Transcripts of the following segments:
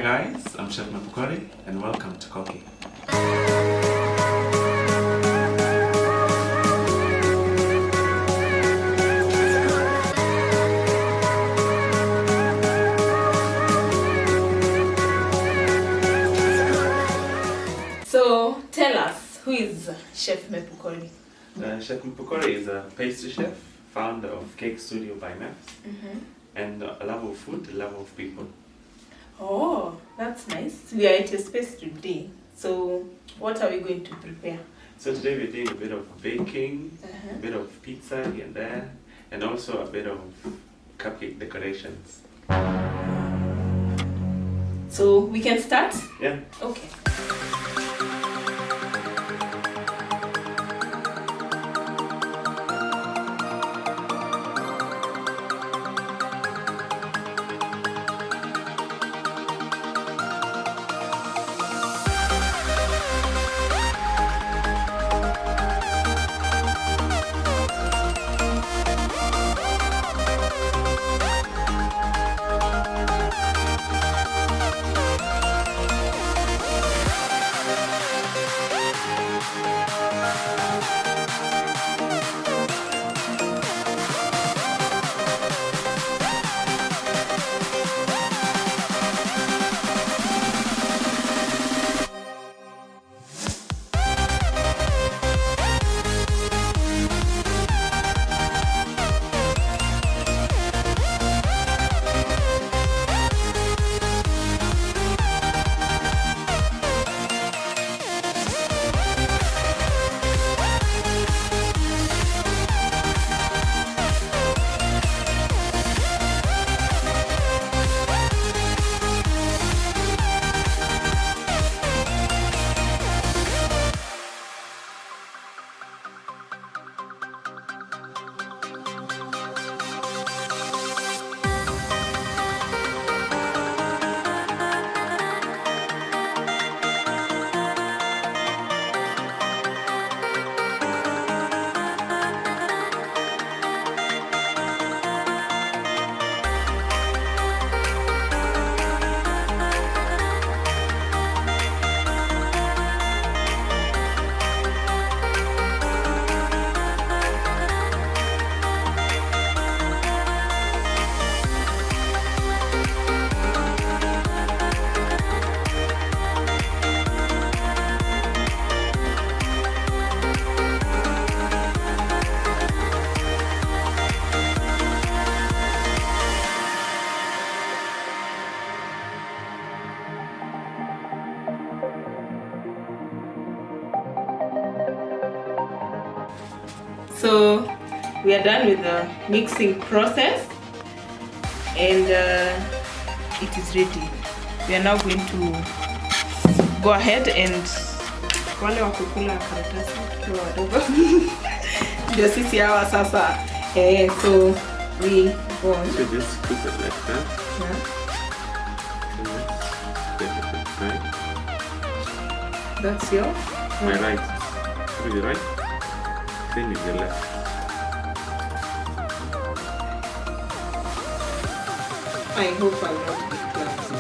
guys, I'm Chef Mepukori and welcome to Koki. So tell us, who is Chef Mepukori? Chef Mepukori is a pastry chef, founder of Cake Studio by Meps, and a love of food, a love of people. Oh, that's nice. We are at your space today. So what are we going to prepare? So today we're doing a bit of baking, a bit of pizza here and there, and also a bit of cupcake decorations. So we can start? Yeah. Okay. So we are done with the mixing process and it is ready. We are now going to go ahead and wale wakukula karatasi kwa wadogo ndio sisi hawa sasa so we go on. So just put it like that. Yeah. Right. That's your My right. Put it right. Then with the left. I hope I'm not big clumsy.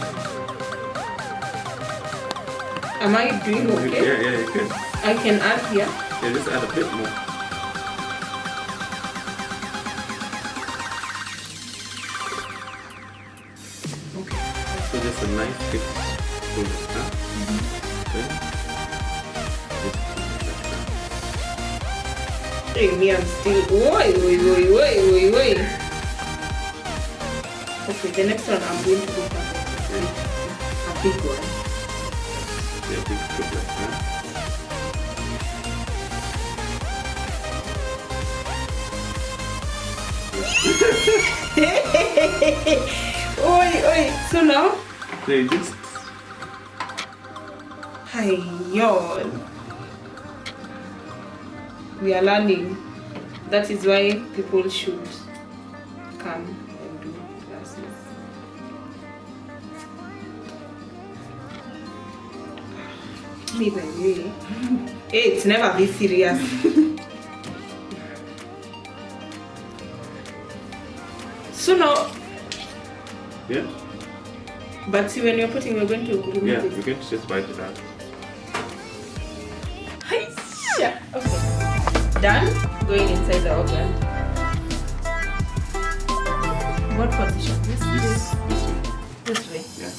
Am I doing okay? Yeah, you can. I can add here. Yeah, just add a bit more. Okay. So just a nice thick spoon, huh? Okay. Hey, me, I'm still. Oi. Okay, the next one I'm going to go for a big one. Yeah, big scoop like that. Oi. So now? So you just. Hi, yo. We are learning. That is why people should come and do classes. Me, by the way. Hey, it's never this serious. So now, Yeah. But see, when you're putting, we're going to remove Yeah, this. we're going to just wipe it out. Yeah. Okay. Done. Going inside the oven. What position? This way. This way. Yeah.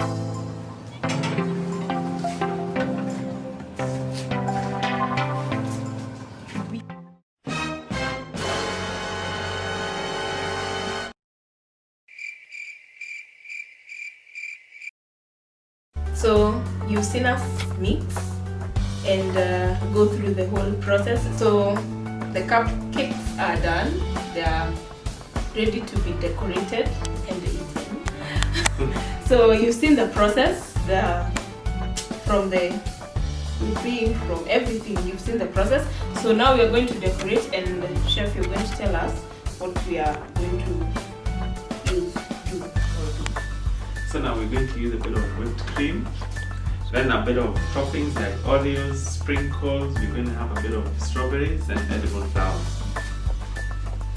So you've seen us mix and go through the whole process. So the cupcakes are done. They are ready to be decorated and eaten. So you've seen the process, from the whipping, from everything. You've seen the process. So now we are going to decorate, and chef, you're going to tell us what we are going to use. So now we're going to use a bit of whipped cream, then a bit of toppings like Oreos, sprinkles. We're going to have a bit of strawberries and edible flowers.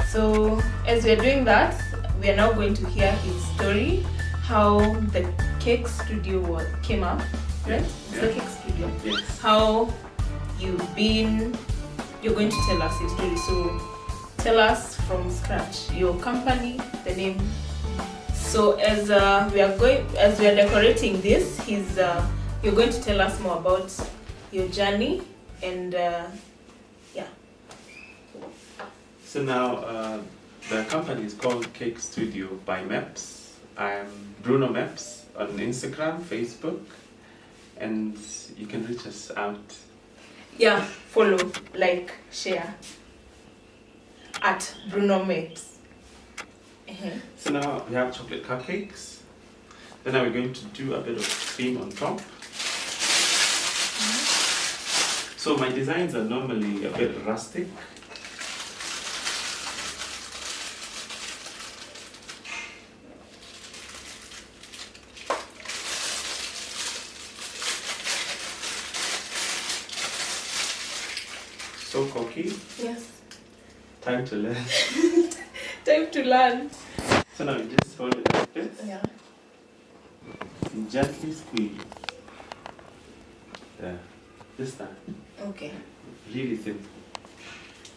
So as we're doing that, we are now going to hear his story, how the cake studio came up, right? It's the cake studio. Yes. How you're going to tell us your story. So tell us from scratch, your company, the name. So as we are decorating this, you're going to tell us more about your journey and yeah. So now the company is called Cake Studio by Meps. I'm Bruno Meps on Instagram, Facebook, and you can reach us out. Yeah, follow, like, share at Bruno Meps. So now we have chocolate cupcakes. Then now we're going to do a bit of cream on top. So my designs are normally a bit rustic. So cocky. Yes. Time to learn. Time to learn. So now you just hold it like this. Yeah. And gently squeeze. There. Just that. Okay. Really simple.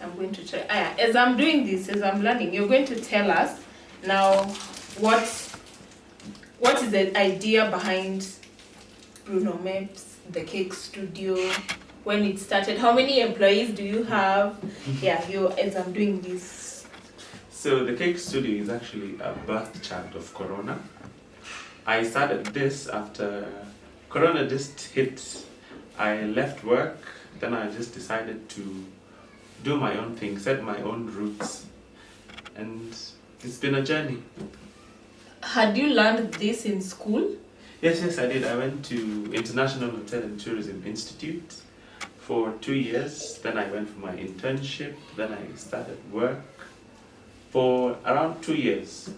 I'm going to try. As I'm doing this, as I'm learning, you're going to tell us now what is the idea behind Bruno Meps, the cake studio, when it started, how many employees do you have? Yeah, as I'm doing this. So the cake studio is actually a birth child of Corona. I started this after Corona just hit. I left work, then I just decided to do my own thing, set my own roots, and it's been a journey. Had you learned this in school? Yes, I did. I went to International Hotel and Tourism Institute for 2 years. Then I went for my internship. Then I started work for around 2 years.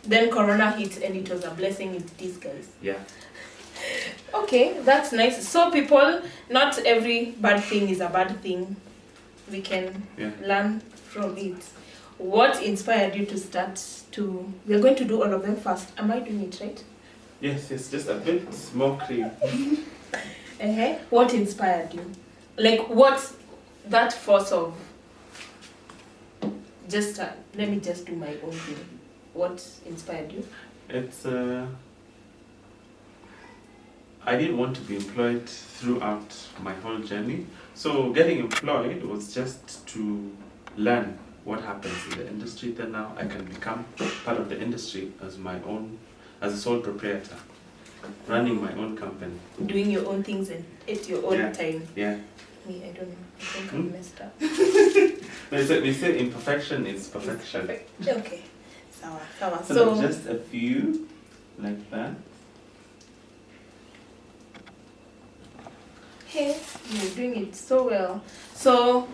Then Corona hit and it was a blessing in disguise. Yeah. Okay, that's nice. So people, not every bad thing is a bad thing. We can learn from it. What inspired you to start to... We are going to do all of them first. Am I doing it right? Yes, just a bit more cream. What inspired you? Like what, that force of... Just, let me just do my own thing. What inspired you? It's I didn't want to be employed throughout my whole journey. So getting employed was just to learn what happens in the industry. Then now I can become part of the industry as a sole proprietor, running my own company. Doing your own things and at your own time. Yeah. Me, I don't know. I think I messed up. We say imperfection is perfection. Okay. Sawa. So just a few like that. Hey, you're doing it so well. So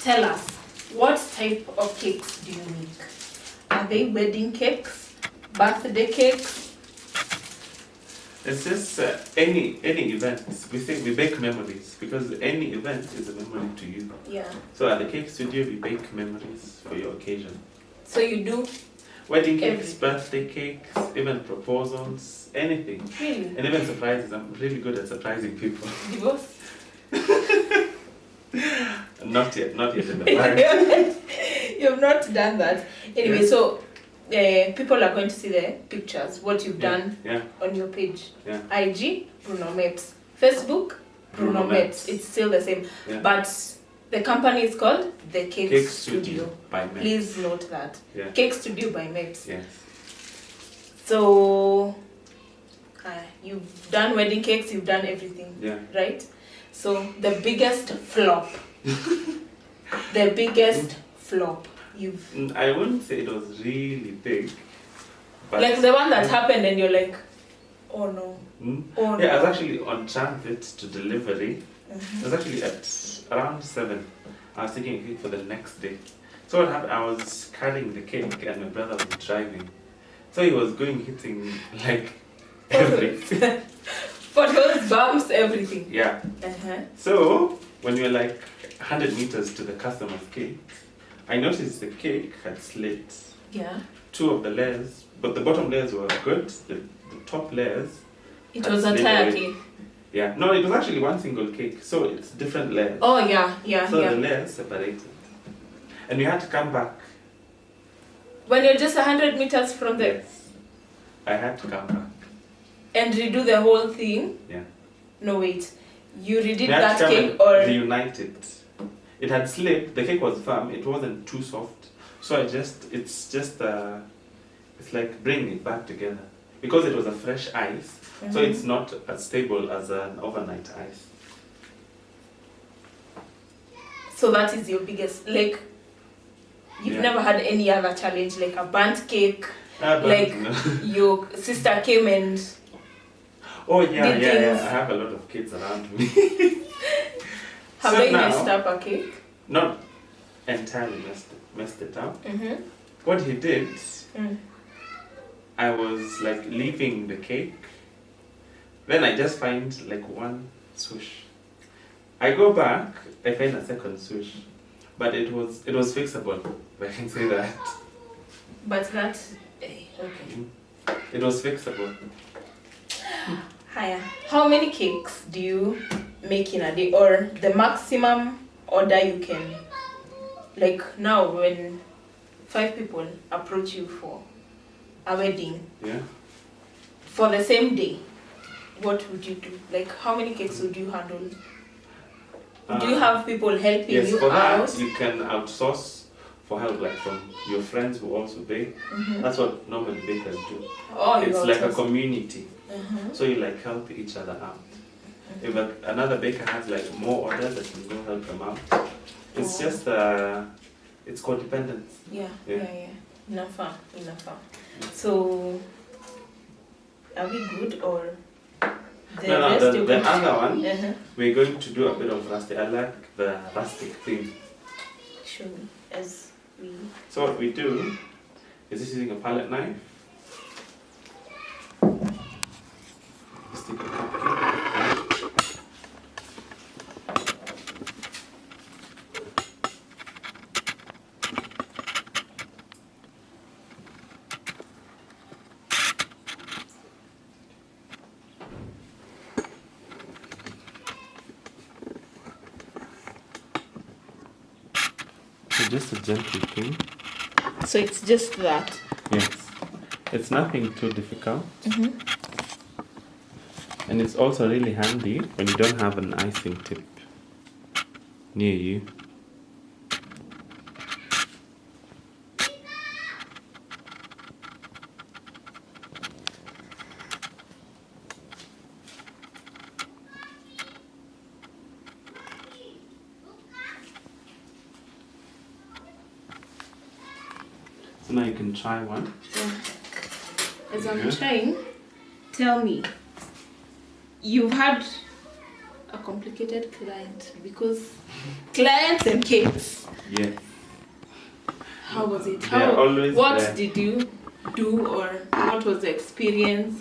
tell us, what type of cakes do you make? Are they wedding cakes? Birthday cakes? It's just any event. We bake memories because any event is a memory to you. Yeah. So at the cake studio, we bake memories for your occasion. So you do Wedding cakes, Everything. birthday cakes, even proposals, anything. Really? And even surprises. I'm really good at surprising people. Divorce? Not yet in the past. You've not done that. Anyway, Yeah. so people are going to see the pictures, what you've done Yeah. on your page. Yeah. IG, Bruno Maps. Facebook, Bruno Maps. It's still the same. Yeah. But the company is called The Cake, Cake Studio. Studio by Maps. Please note that. Yeah. Cake Studio by Maps. Yes. So, you've done wedding cakes, you've done everything, Yeah. right? So, the biggest flop. The biggest flop. I wouldn't say it was really big. But Like the one that happened and you're like, oh no. Oh yeah, I was no. actually on transit to delivery. It was actually at around 7. I was taking a cake for the next day. So what happened, I was carrying the cake and my brother was driving. So he was hitting like everything. Photos, bumps, everything. Yeah. Uh-huh. So when we were like 100 meters to the customer's cake, I noticed the cake had slit. Yeah. 2 of the layers, but the bottom layers were good. The top layers. It had was a slit entire already. cake. Yeah. No, it was actually one single cake, so it's different layers. Oh yeah, yeah, So yeah. the layers separated. And we had to come back. When you're just 100 meters from the Yes. I had to come back. and redo the whole thing. Yeah. No wait, you redid We had that to come cake and or reunite it. It had slipped. The cake was firm. It wasn't too soft. So it's like bringing it back together because it was a fresh ice. So it's not as stable as an overnight ice. so that is your biggest like. You've Yeah. never had any other challenge like a burnt cake. But Like no. your sister came and Oh yeah, did yeah. things. I have a lot of kids around me. have So they now- messed up a cake. Not entirely messed it up. Mm-hmm. What he did, Mm. I was like leaving the cake. Then I just find like one swoosh. I go back, I find a second swoosh. But it was fixable, if I can say that. But that okay. It was fixable. Hiya. How many cakes do you make in a day or the maximum order you can like now when 5 people approach you for a wedding Yeah. for the same day, what would you do? Like how many cakes would you handle? Do you have people helping Yes, you for out? that you can outsource for help, like from your friends who also bake. Mhm. That's what normally bakers do. Oh, you It's like a outsource. community. Mhm. So you like help each other out. If another baker has like more orders, that you go help them out. It's Oh. just it's codependence. Yeah, Yeah. yeah. Enough. So, are we good or the No, rest the you're going to- other one, Uh-huh. we're going to do a bit of rustic. I like the rustic theme. Show me as we. So what we do is just using a palette knife. Just take a cupcake. So just a gentle thing. So it's just that. Yes. It's nothing too difficult. And it's also really handy when you don't have an icing tip near you. So now you can try one. As I'm Yeah. trying, tell me, you've had a complicated client because clients and cakes. Yes. How was it? They are always What there. did you do or what was the experience?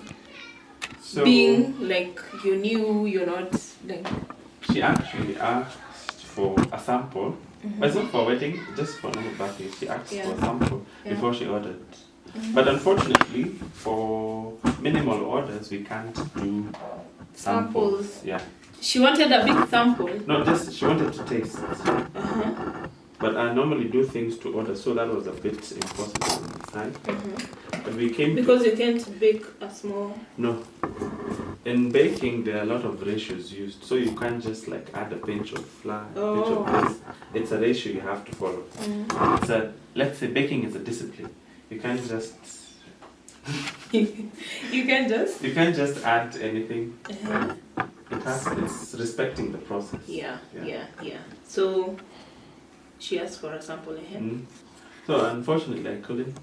So Being like you knew you're not like. she actually asked for a sample. But it's not for a wedding, just for normal birthday. She asked Yeah. for a sample Yeah. before she ordered. But unfortunately, for minimal orders, we can't do samples. Yeah. She wanted a big sample. No, just she wanted to taste. But I normally do things to order, so that was a bit impossible on the side. But we came because you can't bake a small. No. In baking, there are a lot of ratios used, so you can't just like add a pinch of flour, pinch of this. It's a ratio you have to follow. It's a, let's say baking is a discipline. You can't just you can't just add anything. It's respecting the process. Yeah. So she asked for a sample. So unfortunately I couldn't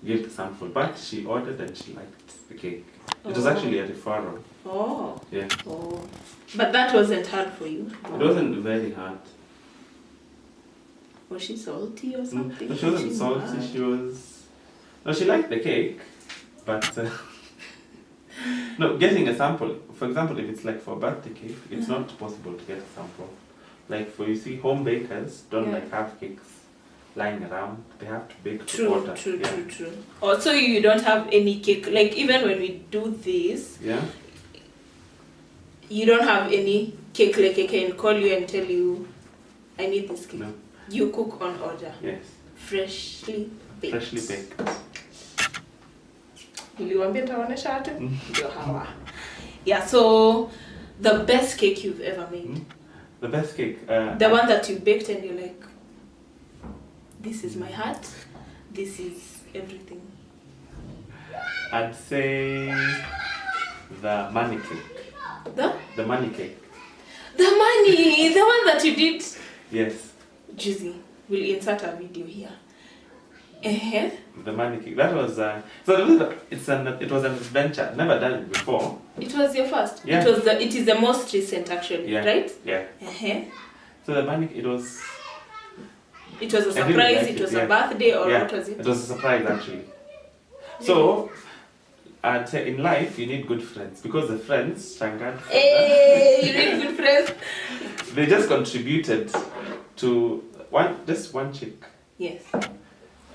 give the sample, but she ordered and she liked the cake. It was actually a referral. Yeah. But that wasn't hard for you? It wasn't very hard. Was she salty or something? No, she wasn't salty. She was... No, she liked the cake, but... no, getting a sample, for example, if it's like for a birthday cake, it's not possible to get a sample. Like for, you see, home bakers don't like have cakes lying around. They have to bake to order. True. Also, you don't have any cake, like even when we do this, you don't have any cake, like I can call you and tell you, I need this cake. No. You cook on order. Yes. Freshly baked. Freshly baked. Yeah, so the best cake you've ever made. The best cake? The one that you baked and you're like, this is my heart, this is everything. I'd say the money cake. The money cake. The money, the one that you did. Yes. Juicy. We'll insert a video here. The money cake. That was it was an adventure. I've never done it before. It was your first. Yeah. It is the most recent actually, right? Yeah. So the money, it was a surprise. It was a birthday, or what was it? It was a surprise actually. So I'd say in life you need good friends, because the friends, you need good friends. They just contributed to one chick. Yes.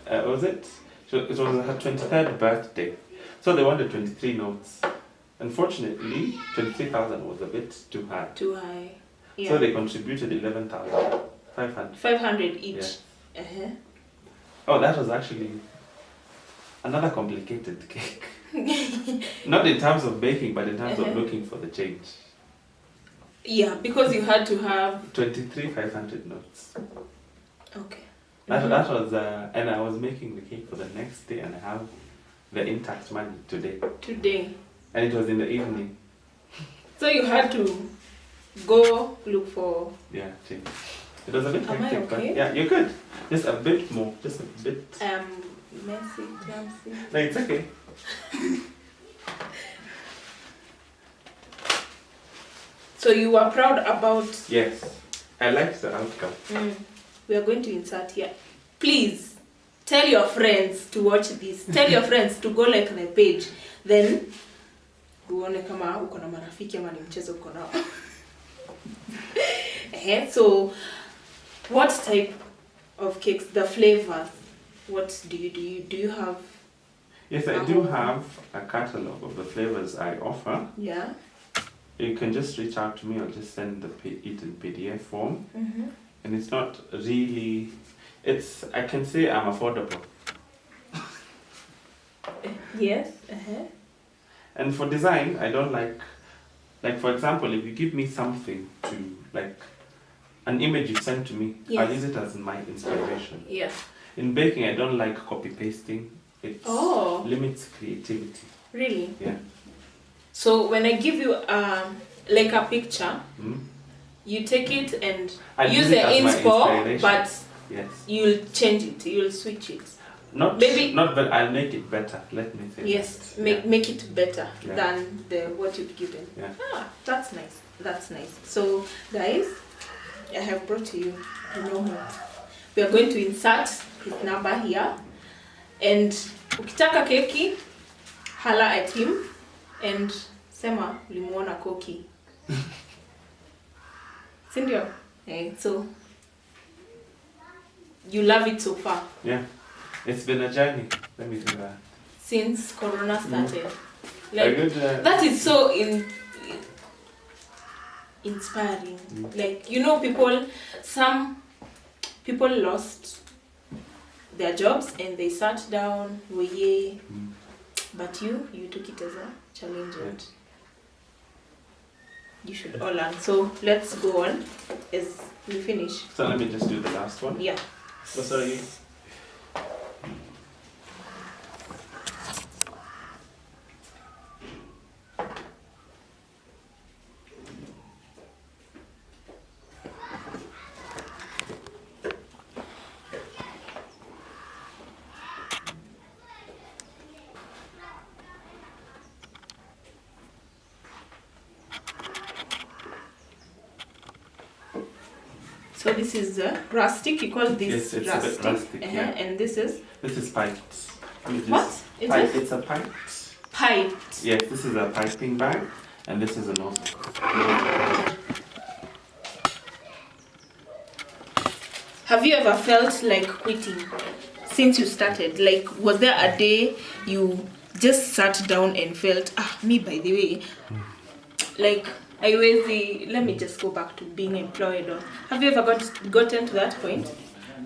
Was it? So it was her 23rd birthday. So they wanted 23 notes. Unfortunately, 23,000 was a bit too high. Too high. Yeah. So they contributed 11,500. 500 each. Yeah. Oh, that was actually another complicated cake. Not in terms of baking, but in terms of looking for the change. Yeah, because you had to have 500 notes. Okay. That was, and I was making the cake for the next day, and I have the intact money today. And it was in the evening. So you had to go look for... Yeah, change. It was a bit hectic, okay? but yeah, you're good. Just a bit more, just a bit. Messy, clumsy. No, it's okay. So you were proud about... Yes, I liked the outcome. We are going to insert here. Please, tell your friends to watch this. Tell your friends to go like the page. Then, uone kama uko na marafiki ama ni mchezo uko nao. So, what type of cakes, the flavors, what do you do? Do you have... Yes, I do have a catalog of the flavors I offer. Yeah. You can just reach out to me, or just send it in PDF form. And it's not really, I can say I'm affordable. Yes. And for design, I don't like for example, if you give me something to, like, an image you send to me, I'll use it as my inspiration. Yeah. In baking, I don't like copy-pasting. It limits creativity. Really? Yeah. So when I give you like a picture, you take it and use the inspo, but you'll change it, you'll switch it. Not but I'll make it better. Let me say. Yes, make it better than what you've given. Yeah. That's nice. That's nice. So guys, I have brought to you Bruno. We are going to insert his number here, and ukitaka keki, hala at him and sema ulimuona koki. Sindio? So you love it so far. Yeah. It's been a journey. Let me do that. Since Corona started. A Like, good, that is so inspiring. Like, you know, some people lost their jobs and they sat down, but you took it as a challenge and you should all learn. So let's go on as we finish. So let me just do the last one. Yeah. So sorry. So this is rustic. You call this Yes, it's rustic. a bit rustic, yeah. And this is piped. what? Is pipe. it? It's a piped. Piped. Yes, this is a piping bag, and this is a nozzle. Have you ever felt like quitting since you started? Like, was there a day you just sat down and felt, me by the way, like, let me just go back to being employed? Or have you ever gotten to that point?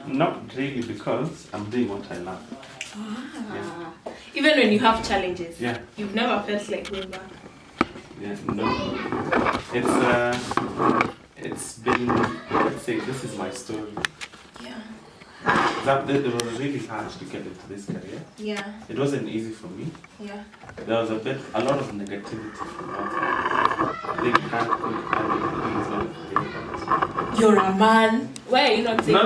Not really, because I'm doing what I love. Yeah. Even when you have challenges, you've never felt like going back. Yeah, no. It's been, let's say, this is my story. Yeah. It was really hard to get into this career. Yeah. It wasn't easy for me. Yeah. There was a lot of negativity from outside. I think you're a man. Why are you not saying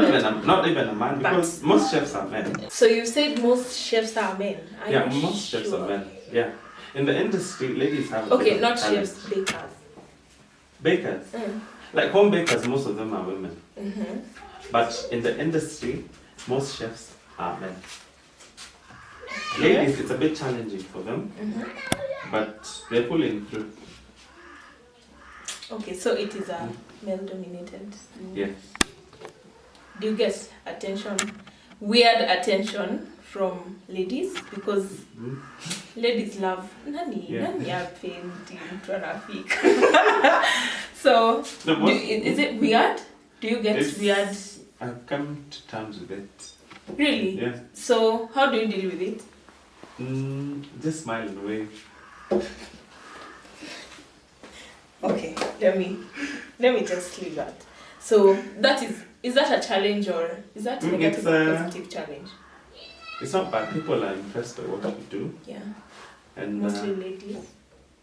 not even a man, because most chefs are men. So you said most chefs are men. Most chefs are men. Yeah. In the industry, ladies have not chefs, bakers. Bakers? Like home bakers, most of them are women. But in the industry, most chefs are men. Ladies, it's a bit challenging for them, but they're pulling through. Okay, so it is a male-dominated. Yes. Do you get weird attention from ladies? Because ladies love nani apendi traffic. So, is it weird? Do you get weird? I've come to terms with it. Really? Yeah. So, how do you deal with it? Just smile and wave. Okay, let me just leave that. So is that a challenge, or is that negative or positive challenge? It's not bad. People are impressed by what you do. Yeah. And mostly ladies.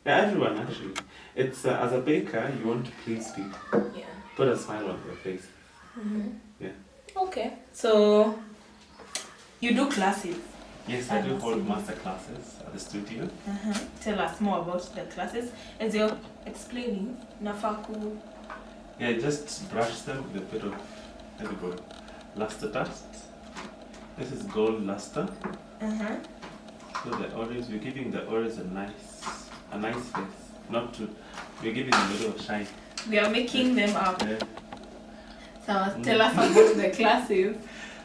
Yeah, everyone actually. It's as a baker, you want to please people. Yeah. Put a smile on their face. Yeah. Okay. So you do classes. Yes, I do hold master classes at the studio. Tell us more about the classes. As you're explaining, nafaku. Yeah, just brush them with a bit of, there we go, luster dust. This is gold luster. So the orange, we're giving the orange a nice face. We're giving a little of shine. We are making them up. Yeah. So tell us about the classes.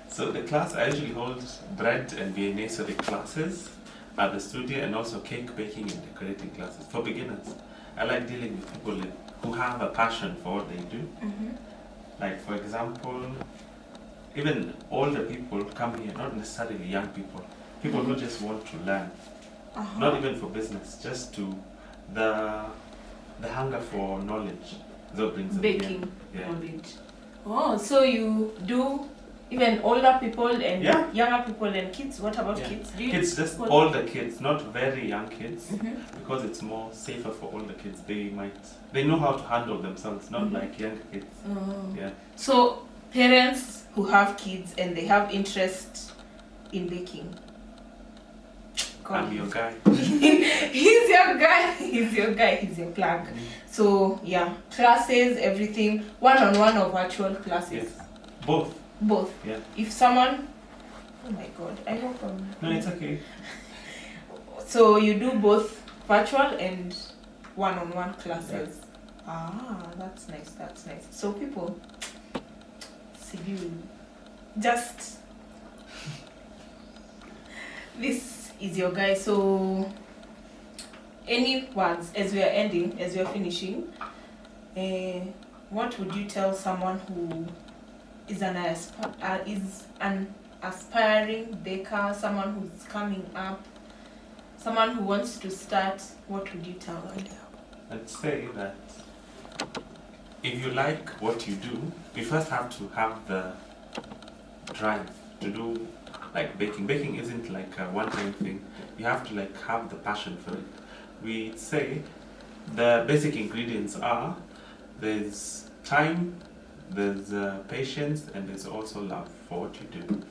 So the class, I usually hold bread and viennese classes at the studio, and also cake baking and decorating classes for beginners. I like dealing with people who have a passion for what they do. Like, for example, even older people come here, not necessarily young people. People who just want to learn, not even for business, just to the hunger for knowledge. That brings them Baking here. knowledge. Oh, so you do even older people and younger people and kids. What about kids? Do you kids, just older kids, not very young kids, because it's more safer for older kids. They know how to handle themselves, not like young kids. Yeah. So parents who have kids and they have interest in baking. I'm your guy. He's your guy. He's your plug. So yeah, classes, everything, one-on-one or virtual classes. Yes. Both. Yeah. If someone, oh my God, I hope No, it's okay. So you do both virtual and one-on-one classes. That's nice. So people, see you, just this is your guy. So any words as we are ending, as we are finishing, what would you tell someone who is an aspiring baker, someone who's coming up, someone who wants to start? What would you tell them? I'd say that if you like what you do, you first have to have the drive to do like baking. Baking isn't like a one-time thing. You have to like have the passion for it. We say the basic ingredients are there's time, there's patience, and there's also love for what you do.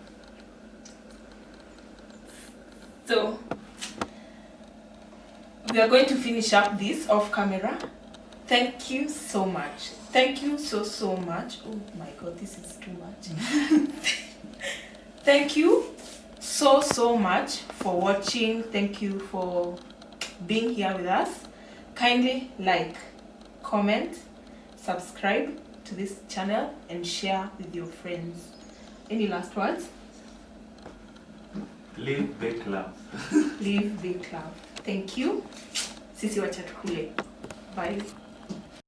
So we are going to finish up this off camera. Thank you so much. Thank you so much. Oh my god, this is too much. Thank you so much for watching. Thank you for being here with us. Kindly like, comment, subscribe to this channel and share with your friends. Any last words? Live big love. Live big love. Thank you. Sisi wacha tukule. Bye.